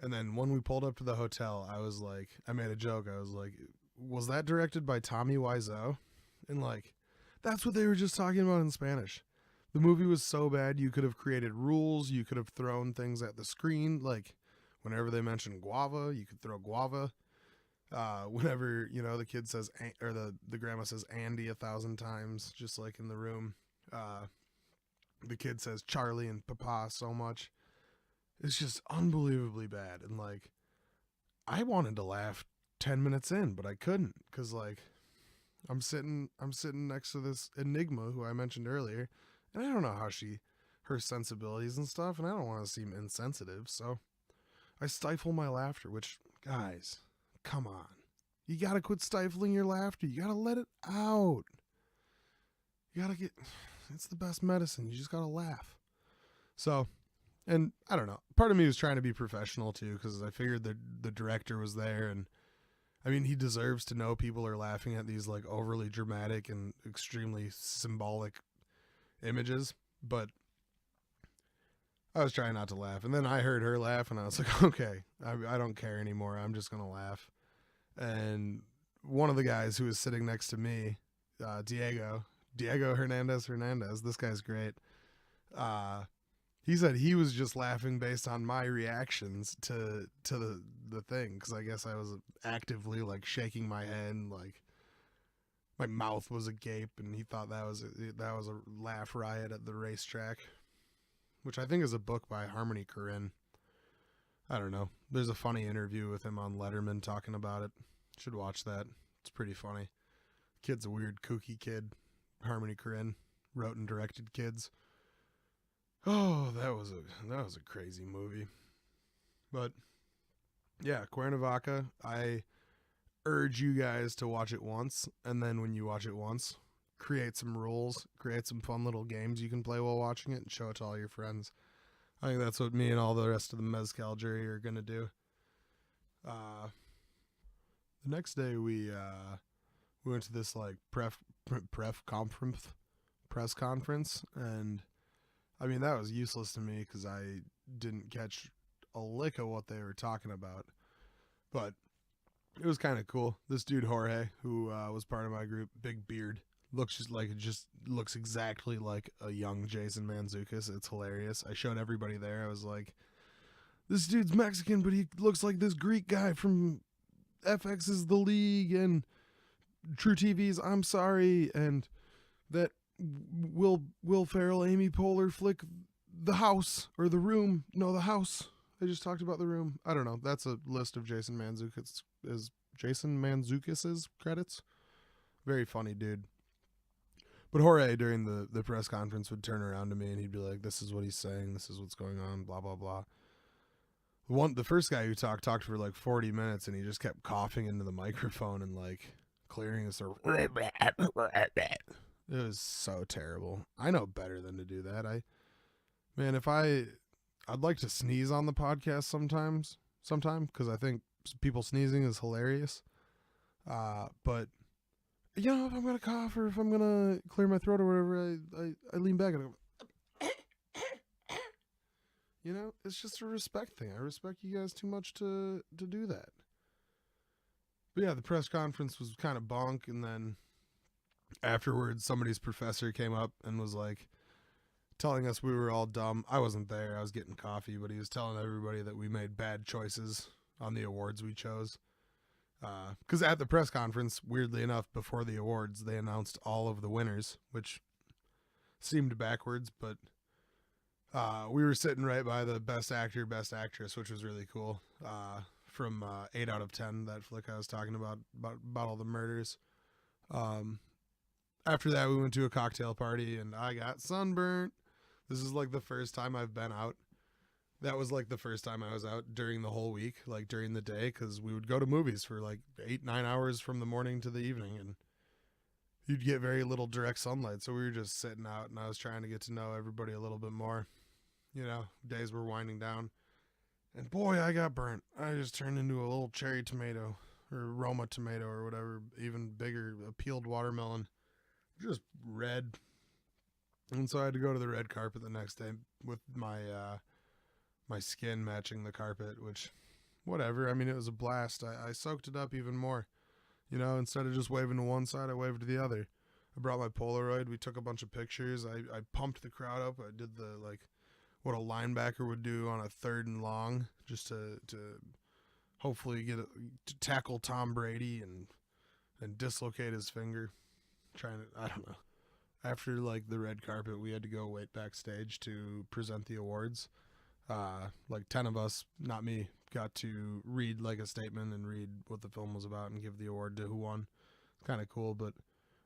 and then when we pulled up to the hotel, I was like, I made a joke. I was like, was that directed by Tommy Wiseau? And like, that's what they were just talking about in Spanish. The movie was so bad, you could have created rules, you could have thrown things at the screen, like whenever they mentioned guava, you could throw guava. Whenever, the kid says, or the grandma says Andy 1,000 times, just like in The Room, the kid says Charlie and Papa so much. It's just unbelievably bad. And like, I wanted to laugh 10 minutes in, but I couldn't, because like, I'm sitting next to this enigma who I mentioned earlier, and I don't know how her sensibilities and stuff, and I don't want to seem insensitive, so I stifle my laughter, which, guys, come on. You gotta quit stifling your laughter. You gotta let it out. It's the best medicine. You just gotta laugh. So, and I don't know. Part of me was trying to be professional too, because I figured the director was there, and I mean, he deserves to know people are laughing at these like overly dramatic and extremely symbolic images, but I was trying not to laugh. And then I heard her laugh, and I was like, okay, I don't care anymore. I'm just going to laugh. And one of the guys who was sitting next to me, Diego Hernandez, this guy's great. He said he was just laughing based on my reactions to the thing, because I guess I was actively like shaking my head, and like my mouth was agape, and he thought that was a laugh riot at the racetrack, which I think is a book by Harmony Korine. I don't know. There's a funny interview with him on Letterman talking about it. Should watch that. It's pretty funny. Kid's a weird, kooky kid. Harmony Korine wrote and directed Kids. Oh, that was a crazy movie. But yeah, Cuernavaca, I urge you guys to watch it once, and then when you watch it once, create some rules, create some fun little games you can play while watching it, and show it to all your friends. I think that's what me and all the rest of the Mezcal jury are gonna do. The next day we went to this like press conference, and I mean, that was useless to me because I didn't catch a lick of what they were talking about. But it was kind of cool. This dude Jorge, who was part of my group, big beard, looks looks exactly like a young Jason Mantzoukas. It's hilarious. I showed everybody there. I was like, this dude's Mexican, but he looks like this Greek guy from FX's The League and True TV's I'm Sorry, and that Will Ferrell, Amy Poehler flick The House, or The Room. No, The House. They just talked about The Room. I don't know. That's a list of Jason Mantzoukas' credits. Very funny dude. But Jorge, during the press conference, would turn around to me and he'd be like, this is what he's saying, this is what's going on, blah, blah, blah. The first guy who talked for like 40 minutes, and he just kept coughing into the microphone and like clearing his throat. It was so terrible. I know better than to do that. I'd like to sneeze on the podcast sometime, because I think people sneezing is hilarious. But if I'm gonna cough or if I'm gonna clear my throat or whatever, I lean back and I go, it's just a respect thing. I respect you guys too much to do that. But yeah, the press conference was kind of bonk, and then afterwards somebody's professor came up and was like telling us we were all dumb. I wasn't there. I was getting coffee, but he was telling everybody that we made bad choices on the awards we chose. Because at the press conference, weirdly enough, before the awards, they announced all of the winners, which seemed backwards, but We were sitting right by the best actor, best actress, which was really cool. From 8 out of 10, that flick I was talking about all the murders. Um, After that, we went to a cocktail party, and I got sunburnt. This is like the first time I've been out. That was like the first time I was out during the whole week, like during the day, because we would go to movies for like 8, 9 hours from the morning to the evening, and you'd get very little direct sunlight. So we were just sitting out, and I was trying to get to know everybody a little bit more. Days were winding down, and boy, I got burnt. I just turned into a little cherry tomato or Roma tomato or whatever, even bigger, a peeled watermelon, just red. And so I had to go to the red carpet the next day with my skin matching the carpet, which, whatever. I mean, it was a blast. I soaked it up even more. Instead of just waving to one side, I waved to the other. I brought my Polaroid. We took a bunch of pictures. I pumped the crowd up. I did the, like, what a linebacker would do on a 3rd and long, just to hopefully to tackle Tom Brady and dislocate his finger. I don't know. After, like, the red carpet, we had to go wait backstage to present the awards. Like 10 of us, not me, got to read like a statement and read what the film was about and give the award to who won. It's kind of cool, but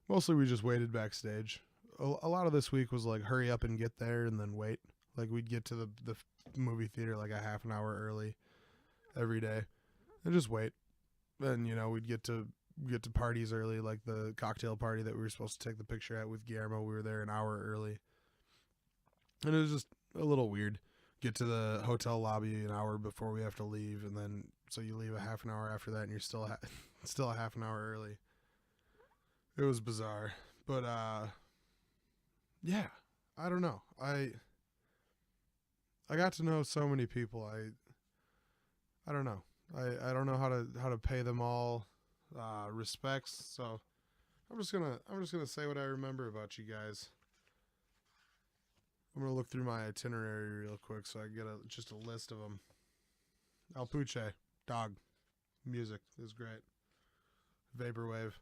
mostly we just waited backstage. A lot of this week was like hurry up and get there and then wait. Like we'd get to the movie theater like a half an hour early every day and just wait. And we'd get to parties early, like the cocktail party that we were supposed to take the picture at with Guillermo. We were there an hour early, and it was just a little weird. Get to the hotel lobby an hour before we have to leave, and then so you leave a half an hour after that, and you're still still a half an hour early. It was bizarre, but yeah, I don't know. I got to know so many people. I don't know. I don't know how to pay them all respects. So I'm just gonna say what I remember about you guys. I'm gonna look through my itinerary real quick so I get just a list of them. Alpuche, dog, music is great. Vaporwave,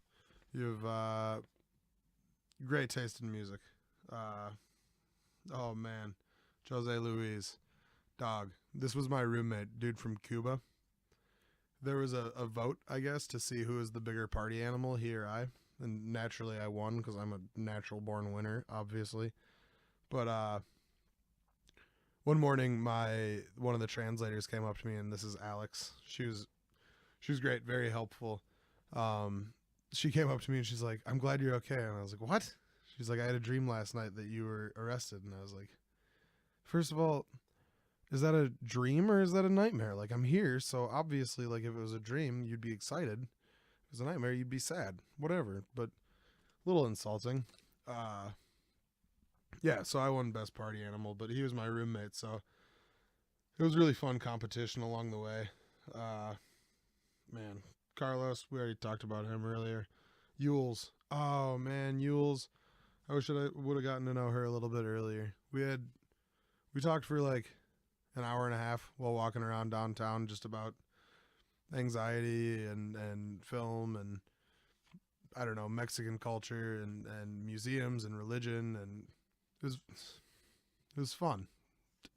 you have great taste in music. Oh man, Jose Luis, dog. This was my roommate, dude from Cuba. There was a vote, I guess, to see who is the bigger party animal, he or I, and naturally I won because I'm a natural born winner, obviously. But one morning, one of the translators came up to me, and this is Alex. She was great, very helpful. She came up to me and she's like, "I'm glad you're okay." And I was like, "What?" She's like, "I had a dream last night that you were arrested." And I was like, "First of all, is that a dream or is that a nightmare? Like, I'm here, so obviously, like, if it was a dream, you'd be excited. If it was a nightmare, you'd be sad. Whatever." But a little insulting. Yeah, so I won best party animal, but he was my roommate, so it was really fun competition along the way. Man, Carlos, we already talked about him earlier. Yules, oh man, Yules. I wish I would have gotten to know her a little bit earlier. We talked for like an hour and a half while walking around downtown, just about anxiety and film and I don't know, Mexican culture and museums and religion, and it was fun.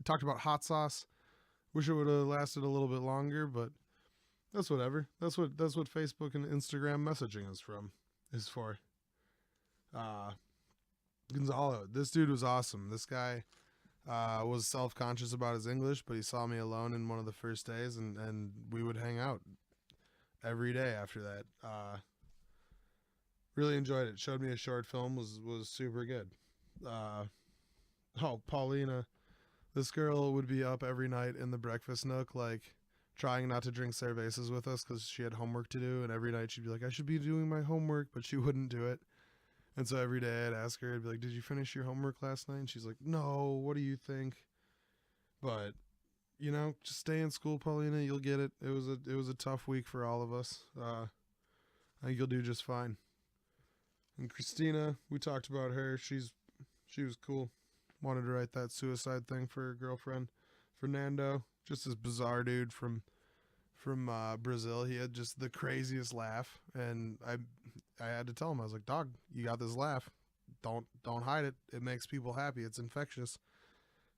Talked about hot sauce. Wish it would have lasted a little bit longer, but that's whatever. That's what Facebook and Instagram messaging is for. Gonzalo, this dude was awesome. This guy was self-conscious about his English, but he saw me alone in one of the first days, and we would hang out every day after that. Really enjoyed it. Showed me a short film. Was super good. Paulina, this girl would be up every night in the breakfast nook, like trying not to drink cervezas with us because she had homework to do, and every night she'd be like, "I should be doing my homework," but she wouldn't do it. And so every day I'd ask her, I'd be like, "Did you finish your homework last night?" And she's like, "No, what do you think?" But just stay in school, Paulina. You'll get it. It was a tough week for all of us. I think you'll do just fine. And Christina, we talked about her. She was cool. Wanted to write that suicide thing for her girlfriend. Fernando, just this bizarre dude from Brazil. He had just the craziest laugh, and I had to tell him, I was like, "Dog, you got this laugh. Don't hide it. It makes people happy. It's infectious."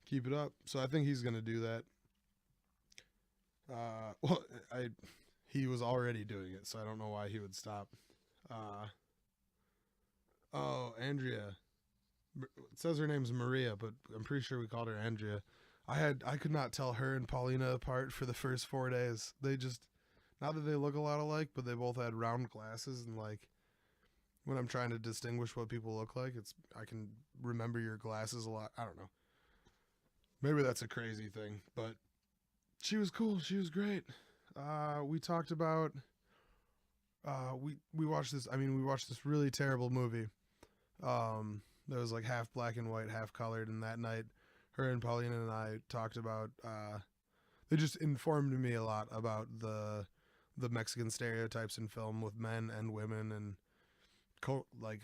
Keep it up. So I think he's gonna do that. Well, I he was already doing it, so I don't know why he would stop. Uh, oh, Andrea. It says her name's Maria, but I'm pretty sure we called her Andrea. I could not tell her and Paulina apart for the first 4 days. They just, not that they look a lot alike, but they both had round glasses, and like when I'm trying to distinguish what people look like, I can remember your glasses a lot. I don't know. Maybe that's a crazy thing, but she was cool. She was great. We talked about we watched this. I mean, we watched this really terrible movie. That was like half black and white, half colored. And that night, her and Paulina and I talked about. They just informed me a lot about the Mexican stereotypes in film with men and women, and like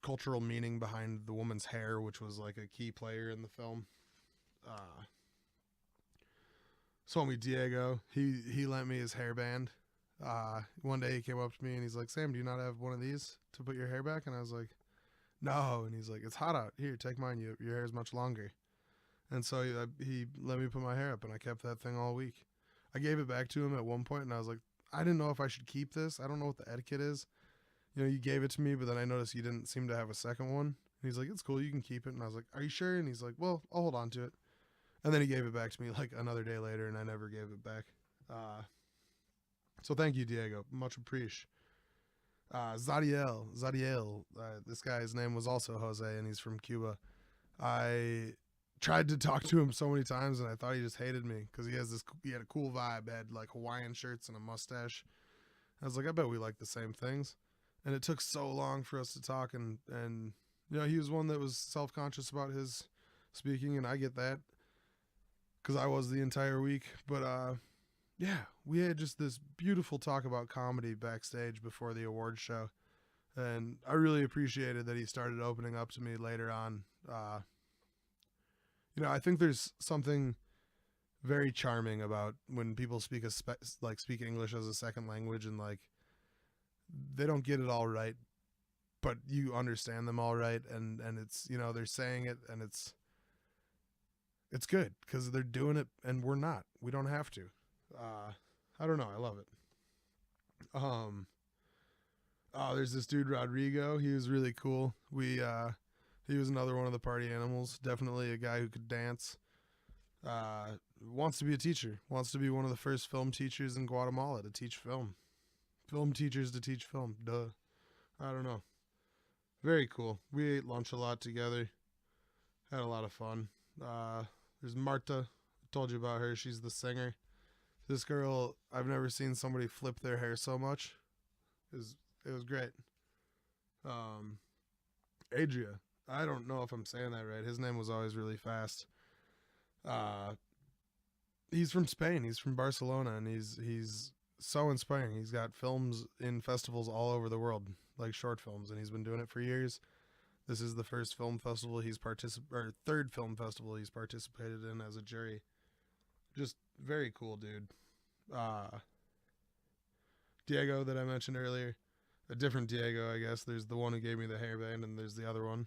cultural meaning behind the woman's hair, which was like a key player in the film. Told me Diego. He lent me his hairband. One day he came up to me and he's like, "Sam, do you not have one of these to put your hair back?" And I was like, "No." And he's like, "It's hot out. Here, take mine. Your hair is much longer." And so he let me put my hair up, and I kept that thing all week. I gave it back to him at one point, and I was like, "I didn't know if I should keep this. I don't know what the etiquette is. You know, you gave it to me, but then I noticed you didn't seem to have a second one." And he's like, "It's cool. You can keep it." And I was like, "Are you sure?" And he's like, "Well, I'll hold on to it." And then he gave it back to me like another day later, and I never gave it back. So thank you, Diego. Much appreciated. Zadiel. This guy's name was also Jose, and he's from Cuba. I tried to talk to him so many times, and I thought he just hated me because he had a cool vibe, had like Hawaiian shirts and a mustache. I was like, I bet we like the same things. And it took so long for us to talk, and you know, he was one that was self conscious about his speaking, and I get that because I was the entire week. But yeah, we had just this beautiful talk about comedy backstage before the awards show, and I really appreciated that he started opening up to me later on. You know, I think there's something very charming about when people speak speak English as a second language, and like they don't get it all right, but you understand them all right, and it's, you know, they're saying it, and it's good because they're doing it, and we're not. We don't have to. I don't know. I love it. Oh, there's this dude Rodrigo. He was really cool. He was another one of the party animals. Definitely a guy who could dance. Wants to be a teacher. Wants to be one of the first film teachers in Guatemala to teach film. Film teachers to teach film. Duh. I don't know. Very cool. We ate lunch a lot together. Had a lot of fun. There's Marta. I told you about her. She's the singer. This girl, I've never seen somebody flip their hair so much. It was great. Adria. I don't know if I'm saying that right. His name was always really fast. He's from Spain. He's from Barcelona, and he's so inspiring. He's got films in festivals all over the world, like short films, and he's been doing it for years. This is the first film festival third film festival he's participated in as a jury. Just very cool, dude. Diego that I mentioned earlier, a different Diego, I guess. There's the one who gave me the hairband, and there's the other one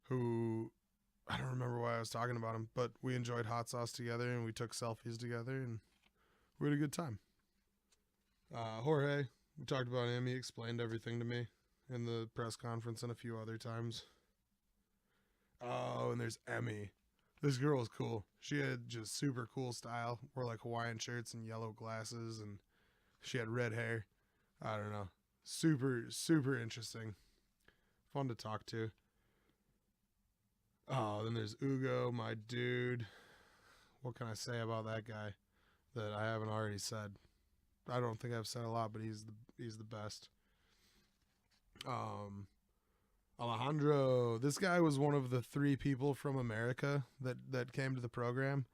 who, I don't remember why I was talking about him, but we enjoyed hot sauce together, and we took selfies together, and we had a good time. Jorge, we talked about him. He explained everything to me in the press conference and a few other times. Oh, and there's Emmy. This girl was cool. She had just super cool style. Wore like Hawaiian shirts and yellow glasses, and she had red hair. I don't know. Super, super interesting. Fun to talk to. Oh, then there's Ugo, my dude. What can I say about that guy that I haven't already said? I don't think I've said a lot, but he's the best. Alejandro. This guy was one of the 3 people from America that came to the program,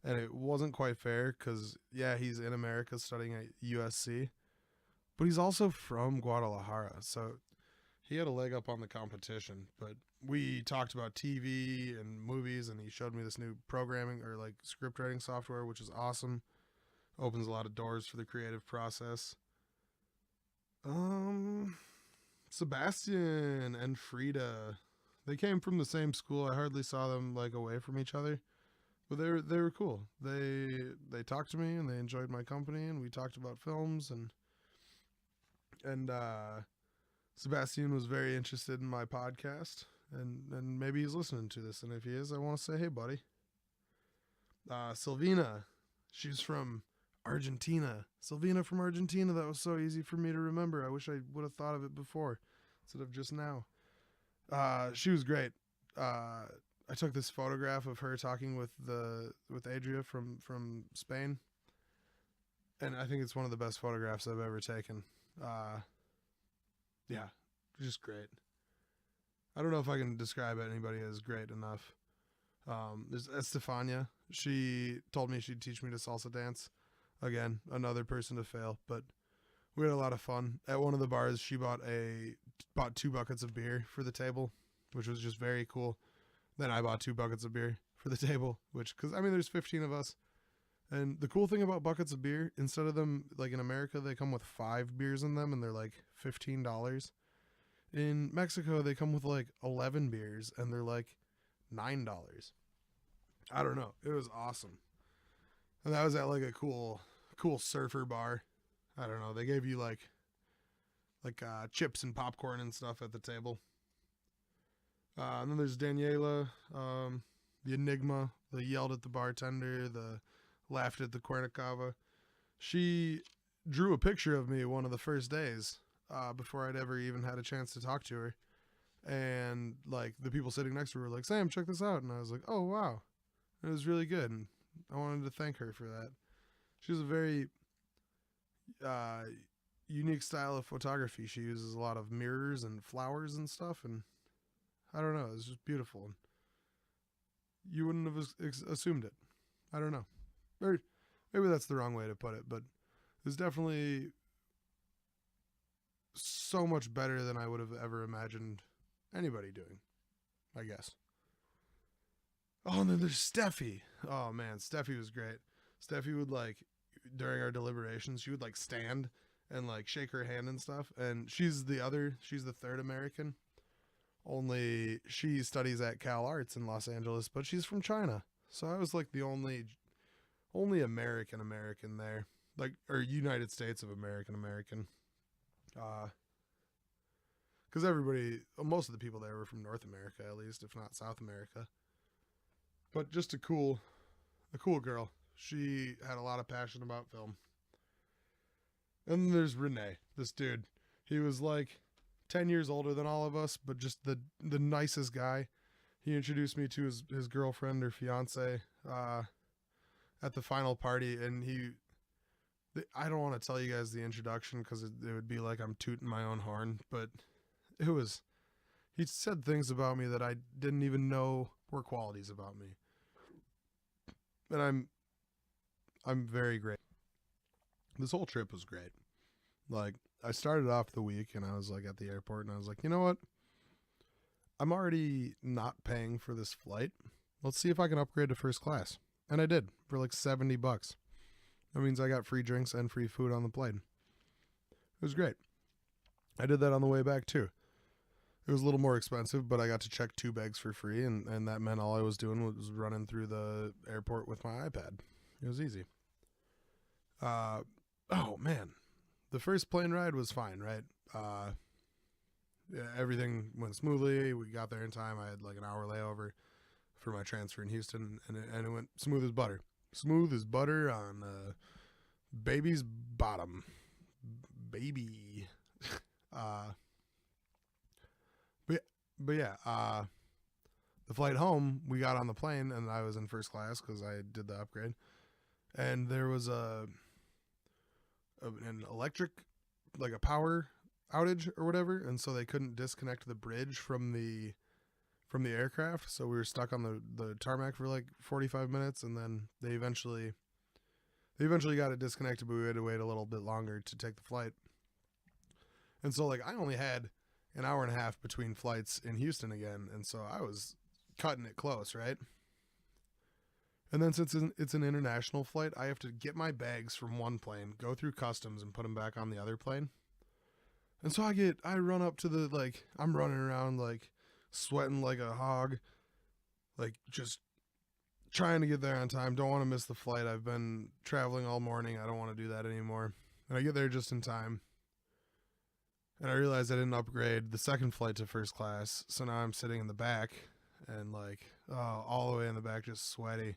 and it wasn't quite fair because, yeah, he's in America studying at USC, but he's also from Guadalajara, so he had a leg up on the competition. But we talked about TV and movies, and he showed me this new programming or like script writing software, which is awesome. Opens a lot of doors for the creative process. Sebastian and Frida, they came from the same school. I hardly saw them like away from each other. But they were cool. They talked to me and they enjoyed my company, and we talked about films, and Sebastian was very interested in my podcast, and maybe he's listening to this, and if he is, I want to say, hey, buddy. Silvina, she's from Argentina. Silvina from Argentina. That was so easy for me to remember. I wish I would have thought of it before instead of just now. She was great. I took this photograph of her talking with Adria from Spain, and I think it's one of the best photographs I've ever taken. Yeah, just great. I don't know if I can describe anybody as great enough. There's Estefania. She told me she'd teach me to salsa dance. Again, another person to fail, but we had a lot of fun. At one of the bars, she bought 2 buckets of beer for the table, which was just very cool. Then I bought 2 buckets of beer for the table, because there's 15 of us. And the cool thing about buckets of beer, instead of them, like in America, they come with 5 beers in them and they're like $15. In Mexico, they come with like 11 beers and they're like $9. I don't know. It was awesome. And that was at like a cool surfer bar. I don't know. They gave you like chips and popcorn and stuff at the table. And then there's Daniela, the Enigma, the yelled at the bartender, the laughed at the Cuernavaca. She drew a picture of me one of the first days, before I'd ever even had a chance to talk to her. And like the people sitting next to her were like, Sam, check this out. And I was like, oh, wow. It was really good. And I wanted to thank her for that. She has a very unique style of photography. She uses a lot of mirrors and flowers and stuff. And I don't know. It was just beautiful. You wouldn't have assumed it. I don't know. Or maybe that's the wrong way to put it. But it was definitely so much better than I would have ever imagined anybody doing, I guess. Oh, and then there's Steffi. Oh, man. Steffi was great. Steffi would, like, during our deliberations, she would, like, stand and, like, shake her hand and stuff. And she's the third American. Only she studies at Cal Arts in Los Angeles, but she's from China. So I was, like, the only American there. Like, or United States of American. Because most of the people there were from North America, at least, if not South America. But just a cool girl. She had a lot of passion about film. And there's Renee, this dude. He was like 10 years older than all of us, but just the nicest guy. He introduced me to his girlfriend or fiance at the final party, and I don't want to tell you guys the introduction because it would be like I'm tooting my own horn, but he said things about me that I didn't even know were qualities about me. And I'm very great. This whole trip was great. Like, I started off the week and I was like at the airport and I was like, you know what? I'm already not paying for this flight. Let's see if I can upgrade to first class. And I did for like $70. That means I got free drinks and free food on the plane. It was great. I did that on the way back too. It was a little more expensive, but I got to check 2 bags for free, and that meant all I was doing was running through the airport with my iPad. It was easy. Oh, man. The first plane ride was fine, right? Yeah, everything went smoothly. We got there in time. I had like an hour layover for my transfer in Houston, and it went smooth as butter. Smooth as butter on baby's bottom. Baby. But yeah, the flight home, we got on the plane, and I was in first class because I did the upgrade. And there was an electric, like a power outage or whatever, and so they couldn't disconnect the bridge from the aircraft. So we were stuck on the tarmac for like 45 minutes, and then they eventually got it disconnected, but we had to wait a little bit longer to take the flight. And so like I only had an hour and a half between flights in Houston again, and so I was cutting it close, right? And then since it's an international flight, I have to get my bags from one plane, go through customs, and put them back on the other plane. And so I run up to I'm running around like sweating like a hog, like just trying to get there on time. Don't want to miss the flight. I've been traveling all morning. I don't want to do that anymore. And I get there just in time. And I realized I didn't upgrade the second flight to first class. So now I'm sitting in the back and like, all the way in the back, just sweaty.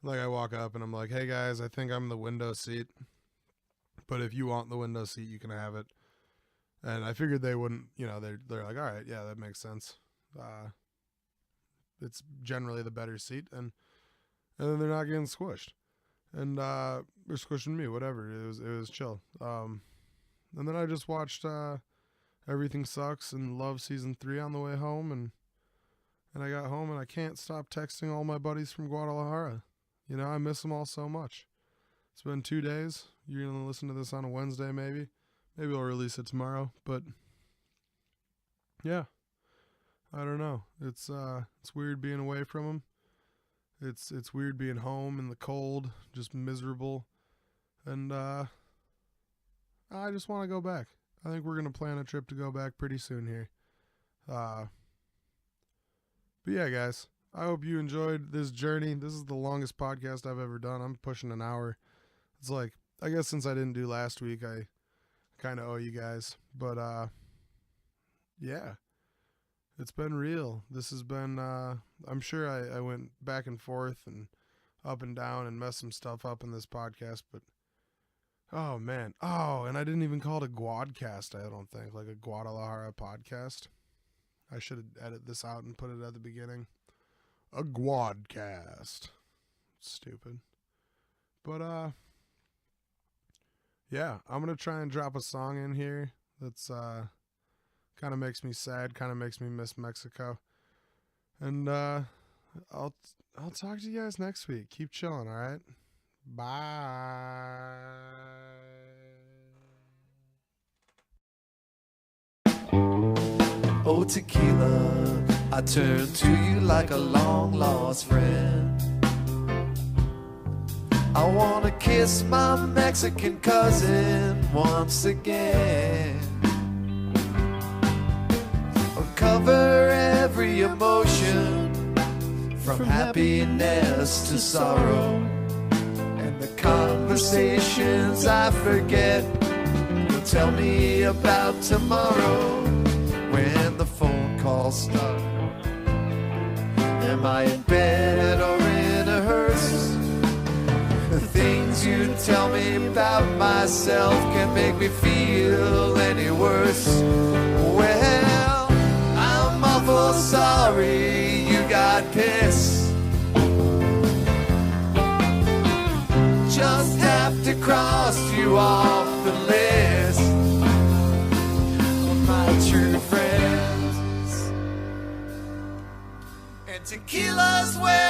Like I walk up and I'm like, hey guys, I think I'm the window seat. But if you want the window seat, you can have it. And I figured they wouldn't, they're like, all right, yeah, that makes sense. It's generally the better seat, and then they're not getting squished, and they're squishing me, whatever. It was chill. And then I just watched Everything Sucks and Love Season 3 on the way home, and I got home and I can't stop texting all my buddies from Guadalajara. I miss them all so much. It's been 2 days. You're gonna listen to this on a Wednesday, maybe. Maybe I'll release it tomorrow, but yeah. I don't know. It's weird being away from them. It's weird being home in the cold, just miserable. And I just want to go back. I think we're going to plan a trip to go back pretty soon here. But yeah, guys, I hope you enjoyed this journey. This is the longest podcast I've ever done. I'm pushing an hour. It's like, I guess since I didn't do last week, I kind of owe you guys. But yeah. It's been real. This has been, I'm sure I went back and forth and up and down and messed some stuff up in this podcast, but, oh, man. Oh, and I didn't even call it a Guadcast, I don't think, like a Guadalajara podcast. I should edit this out and put it at the beginning. A Guadcast. Stupid. But, yeah, I'm going to try and drop a song in here that's, kind of makes me sad, kind of makes me miss Mexico. And I'll talk to you guys next week. Keep chilling, all right? Bye. Oh, tequila, I turn to you like a long-lost friend. I want to kiss my Mexican cousin once again. Cover every emotion, from happiness to sorrow, and the conversations I forget will tell me about tomorrow. When the phone calls start, am I in bed or in a hearse? The things you tell me about myself can make me feel any worse. Well, I'm awful sorry you got pissed. Just have to cross you off the list of my true friends. And tequila's where